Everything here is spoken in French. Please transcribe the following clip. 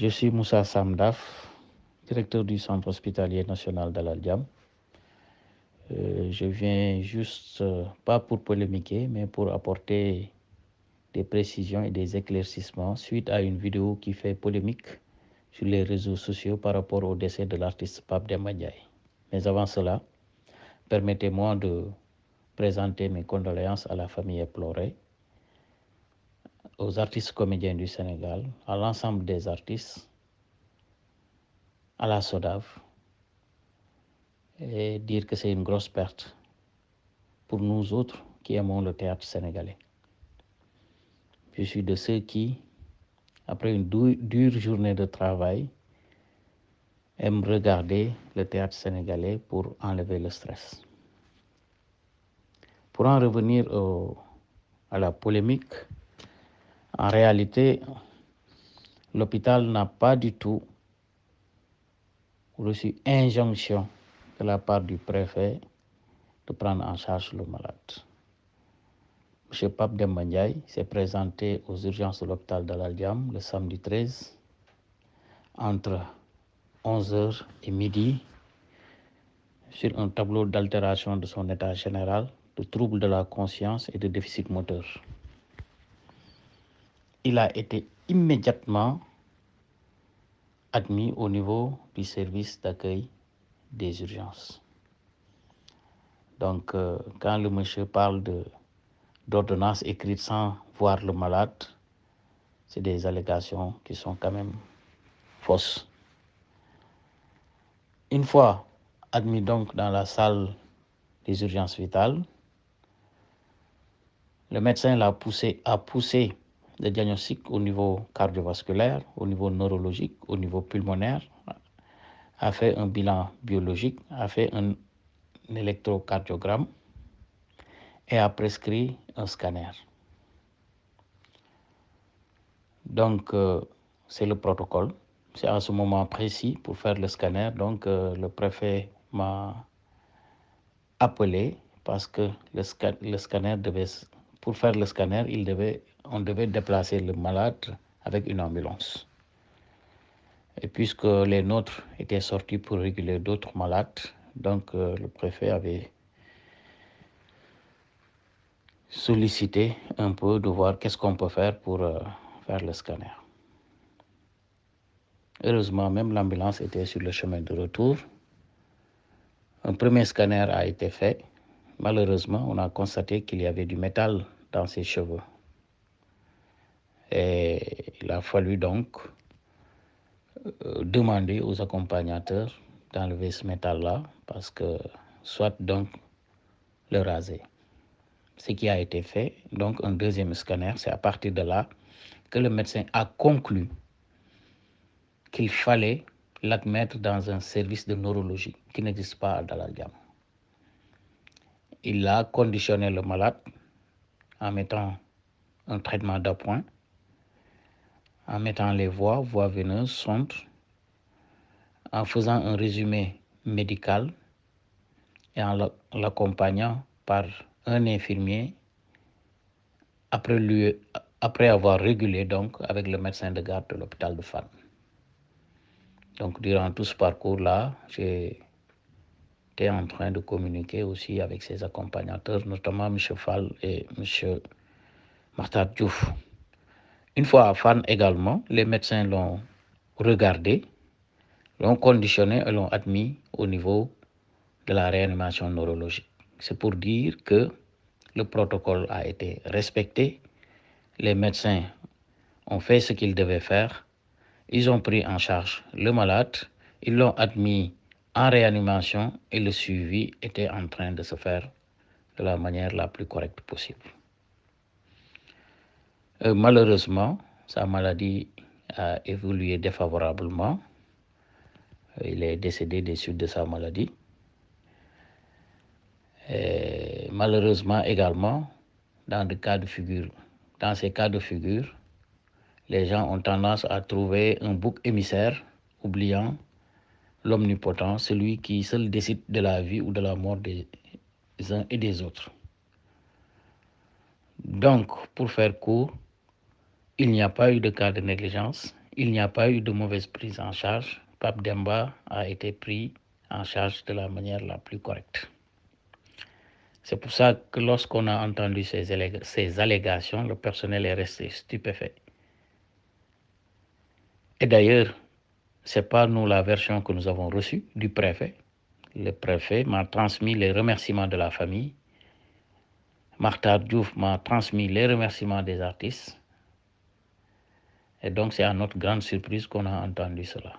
Je suis Moussa Samdaf, directeur du Centre hospitalier national d'Al Diam. Je viens juste, pas pour polémiquer, mais pour apporter des précisions et des éclaircissements suite à une vidéo qui fait polémique sur les réseaux sociaux par rapport au décès de l'artiste Pape Demba Ndiaye. Mais avant cela, permettez-moi de présenter mes condoléances à la famille éplorée, aux artistes comédiens du Sénégal, à l'ensemble des artistes, à la SODAV, et dire que c'est une grosse perte pour nous autres qui aimons le théâtre sénégalais. Je suis de ceux qui, après une dure journée de travail, aiment regarder le théâtre sénégalais pour enlever le stress. Pour en revenir à la polémique, en réalité, l'hôpital n'a pas du tout reçu injonction de la part du préfet de prendre en charge le malade. M. Pape Demba Ndiaye s'est présenté aux urgences de l'hôpital d'Al Diam le samedi 13 entre 11h et midi sur un tableau d'altération de son état général, de troubles de la conscience et de déficit moteur. Il a été immédiatement admis au niveau du service d'accueil des urgences. Donc, quand le monsieur parle d'ordonnance écrite sans voir le malade, c'est des allégations qui sont quand même fausses. Une fois admis donc dans la salle des urgences vitales, le médecin a poussé le diagnostic au niveau cardiovasculaire, au niveau neurologique, au niveau pulmonaire, a fait un bilan biologique, a fait un électrocardiogramme et a prescrit un scanner. Donc, c'est le protocole. C'est à ce moment précis pour faire le scanner. Donc, le préfet m'a appelé parce que pour faire le scanner, on devait déplacer le malade avec une ambulance. Et puisque les nôtres étaient sortis pour réguler d'autres malades, donc le préfet avait sollicité un peu de voir qu'est-ce qu'on peut faire pour faire le scanner. Heureusement, même l'ambulance était sur le chemin de retour. Un premier scanner a été fait. Malheureusement, on a constaté qu'il y avait du métal dans ses cheveux. Et il a fallu donc demander aux accompagnateurs d'enlever ce métal-là parce que soit donc le raser. Ce qui a été fait, donc un deuxième scanner, c'est à partir de là que le médecin a conclu qu'il fallait l'admettre dans un service de neurologie qui n'existe pas à Dalal Jamm. Il a conditionné le malade en mettant un traitement d'appoint, en mettant les voies veineuses, sondes, en faisant un résumé médical et en l'accompagnant par un infirmier après avoir régulé donc avec le médecin de garde de l'hôpital de Fann. Donc durant tout ce parcours-là, j'étais en train de communiquer aussi avec ses accompagnateurs, notamment M. Fall et M. Martar Diouf. Une fois à Fann également, les médecins l'ont regardé, l'ont conditionné et l'ont admis au niveau de la réanimation neurologique. C'est pour dire que le protocole a été respecté, les médecins ont fait ce qu'ils devaient faire, ils ont pris en charge le malade, ils l'ont admis en réanimation et le suivi était en train de se faire de la manière la plus correcte possible. Malheureusement, sa maladie a évolué défavorablement. Il est décédé des suites de sa maladie. Et malheureusement également, dans ces cas de figure, les gens ont tendance à trouver un bouc émissaire, oubliant l'omnipotent, celui qui seul décide de la vie ou de la mort des uns et des autres. Donc, pour faire court, il n'y a pas eu de cas de négligence, il n'y a pas eu de mauvaise prise en charge. Pape Demba a été pris en charge de la manière la plus correcte. C'est pour ça que lorsqu'on a entendu ces allégations, le personnel est resté stupéfait. Et d'ailleurs, ce n'est pas nous la version que nous avons reçue du préfet. Le préfet m'a transmis les remerciements de la famille. Makhtar Diouf m'a transmis les remerciements des artistes. Et donc, c'est à notre grande surprise qu'on a entendu cela.